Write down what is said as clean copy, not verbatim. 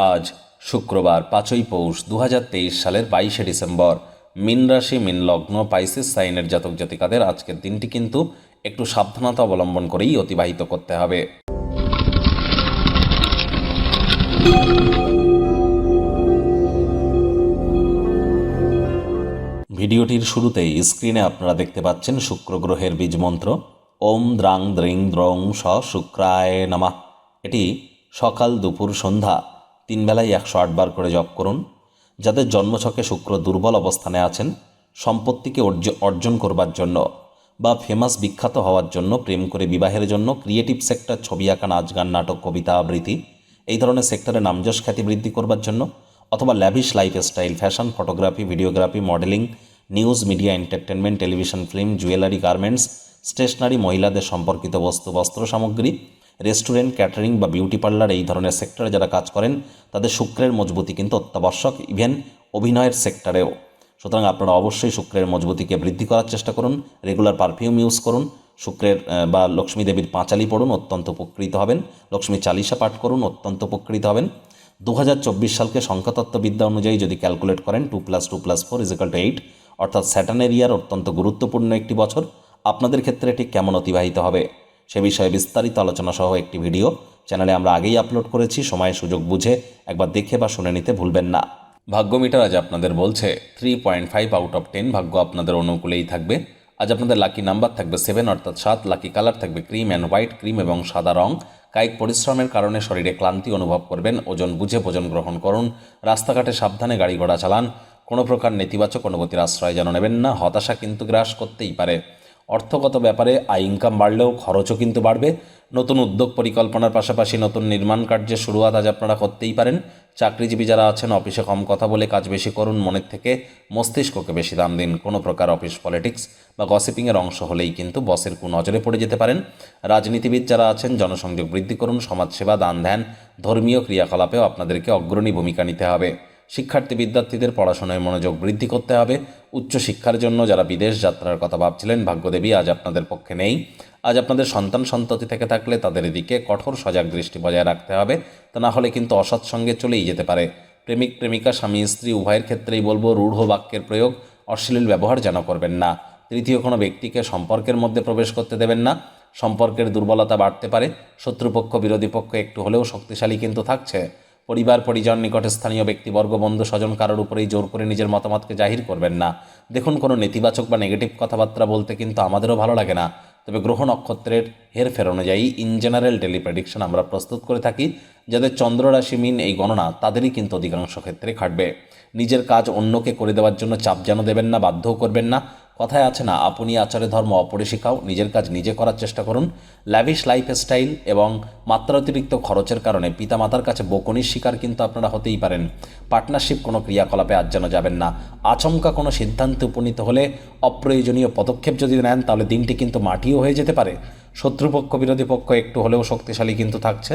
আজ শুক্রবার 5ই পৌষ 2023 সালের 22শে ডিসেম্বর। মীন রাশি, মীন লগ্ন, পাইসিস সাইনের জাতক জাতিকাদের আজকের দিনটি কিন্তু একটু সাবধানতা অবলম্বন করেই অতিবাহিত করতে হবে। ভিডিওটির শুরুতেই স্ক্রিনে আপনারা দেখতে পাচ্ছেন শুক্র গ্রহের বীজ মন্ত্র ওম দ্রাং দ্রিং দ্রং স শুক্রায় নমঃ। এটি সকাল, দুপুর, সন্ধ্যা 3 বেলায় 108 বার করে জপ করুন। যাদের জন্মছকে শুক্র দুর্বল অবস্থানে আছেন, সম্পত্তিকে অর্জন করবার জন্য বা ফেমাস বিখ্যাত হওয়ার জন্য, প্রেম করে বিবাহের জন্য, ক্রিয়েটিভ সেক্টর, ছবি আঁকা, নাচ গান, নাটক, কবিতা আবৃত্তি এই ধরনের সেক্টরে নামযশ খ্যাতি বৃদ্ধি করবার জন্য, অথবা lavish lifestyle, fashion, photography, videography, modelling, news, media, entertainment, television, film, jewellery, garments, stationery, মহিলাদের সম্পর্কিত বস্তু, বস্ত্র সামগ্রী, রেস্টুরেন্ট, ক্যাটারিং বা বিউটি পার্লার এই ধরনের সেক্টরে যারা কাজ করেন তাদের শুক্রের মজবুতি কিন্তু অত্যাবশ্যক, ইভেন অভিনয়ের সেক্টরেও। সুতরাং আপনারা অবশ্যই শুক্রের মজবুতিকে বৃদ্ধি করার চেষ্টা করুন। রেগুলার পারফিউম ইউজ করুন। শুক্রের বা লক্ষ্মী দেবীর পাঁচালি পড়ুন, অত্যন্ত উপকৃত হবেন। লক্ষ্মী চালিসা পাঠ করুন, অত্যন্ত উপকৃত হবেন। 2024 সালকে সংখ্যাতত্ত্ববিদ্যা অনুযায়ী যদি ক্যালকুলেট করেন 2 + 2 + 4 = 8, অর্থাৎ স্যাটার্নের ইয়ার অত্যন্ত গুরুত্বপূর্ণ একটি বছর। আপনাদের ক্ষেত্রে এটি কেমন অতিবাহিত হবে সে বিষয়ে বিস্তারিত আলোচনা সহ একটি ভিডিও চ্যানেলে আমরা আগেই আপলোড করেছি। সময় সুযোগ বুঝে একবার দেখে বা শুনে নিতে ভুলবেন না। ভাগ্য মিটার আজ আপনাদের বলছে 3.5 আউট অফ 10 ভাগ্য আপনাদের অনুকূলেই থাকবে। আজ আপনাদের লাকি নাম্বার থাকবে 7 অর্থাৎ 7। লাকি কালার থাকবে ক্রিম অ্যান্ড হোয়াইট, ক্রিম এবং সাদা রং। কায়িক পরিশ্রমের কারণে শরীরে ক্লান্তি অনুভব করবেন। ওজন বুঝে ভোজন গ্রহণ করুন। রাস্তাঘাটে সাবধানে গাড়ি ঘোড়া চালান। কোনো প্রকার নেতিবাচক অনুভূতির আশ্রয় যেন নেবেন না। হতাশা কিন্তু গ্রাস করতেই পারে। অর্থগত ব্যাপারে আয় ইনকাম বাড়লেও খরচও কিন্তু বাড়বে। নতুন উদ্যোগ পরিকল্পনার পাশাপাশি নতুন নির্মাণ কার্যের শুরুয়াত আজ আপনারা করতেই পারেন। চাকরিজীবী যারা আছেন, অফিসে কম কথা বলে কাজ বেশি করুন। মনের থেকে মস্তিষ্ককে বেশি দাম দিন। কোনো প্রকার অফিস পলিটিক্স বা গসিপিংয়ের অংশ হলেই কিন্তু বসের কুনজরে পড়ে যেতে পারেন। রাজনীতিবিদ যারা আছেন, জনসংযোগ বৃদ্ধি করুন। সমাজসেবা, দান ধ্যান, ধর্মীয় ক্রিয়াকলাপেও আপনাদেরকে অগ্রণী ভূমিকা নিতে হবে। শিক্ষার্থী বিদ্যার্থীদের পড়াশোনায় মনোযোগ বৃদ্ধি করতে হবে। উচ্চশিক্ষার জন্য যারা বিদেশ যাত্রার কথা ভাবছিলেন, ভাগ্যদেবী আজ আপনাদের পক্ষে নেই। আজ আপনাদের সন্তান সন্ততি থেকে থাকলে তাদের দিকে কঠোর সজাগ দৃষ্টি বজায় রাখতে হবে, তা না হলে কিন্তু অসৎ সঙ্গে চলেই যেতে পারে। প্রেমিক প্রেমিকা, স্বামী স্ত্রী উভয়ের ক্ষেত্রেই বলবো রূঢ় বাক্যের প্রয়োগ, অশ্লীল ব্যবহার যেন করবেন না। তৃতীয় কোনো ব্যক্তিকে সম্পর্কের মধ্যে প্রবেশ করতে দেবেন না। সম্পর্কের দুর্বলতা বাড়তে পারে। শত্রুপক্ষ, বিরোধী পক্ষ একটু হলেও শক্তিশালী কিন্তু থাকছে। পরিবার, পরিজন, নিকটে স্থানীয় ব্যক্তিবর্গ, বন্ধু স্বজন কারোর উপরেই জোর করে নিজের মতামতকে জাহির করবেন না। দেখুন, কোনো নেতিবাচক বা নেগেটিভ কথাবার্তা বলতে কিন্তু আমাদেরও ভালো লাগে না, তবে গ্রহ নক্ষত্রের হেরফের অনুযায়ী ইন জেনারেল ডেলি প্রেডিকশন আমরা প্রস্তুত করে থাকি। যাদের চন্দ্র রাশি মিন এই গণনা তাদেরই কিন্তু অধিকাংশ ক্ষেত্রে খাটবে। নিজের কাজ অন্যকে করে দেওয়ার জন্য চাপ যেন দেবেন না, বাধ্যও করবেন না। কথায় আছে না, আপনি আচারে ধর্ম অপরে শিখাও। নিজের কাজ নিজে করার চেষ্টা করুন। ল্যাভিশ লাইফস্টাইল এবং মাত্রাতিরিক্ত খরচের কারণে পিতামাতার কাছে বকুনির শিকার কিন্তু আপনারা হতেই পারেন। পার্টনারশিপ কোনো ক্রিয়াকলাপে আজ যেন যাবেন না। আচমকা কোনো সিদ্ধান্তে উপনীত হলে, অপ্রয়োজনীয় পদক্ষেপ যদি নেন, তাহলে দিনটি কিন্তু মাটিও হয়ে যেতে পারে। শত্রুপক্ষ, বিরোধী পক্ষ একটু হলেও শক্তিশালী কিন্তু থাকছে।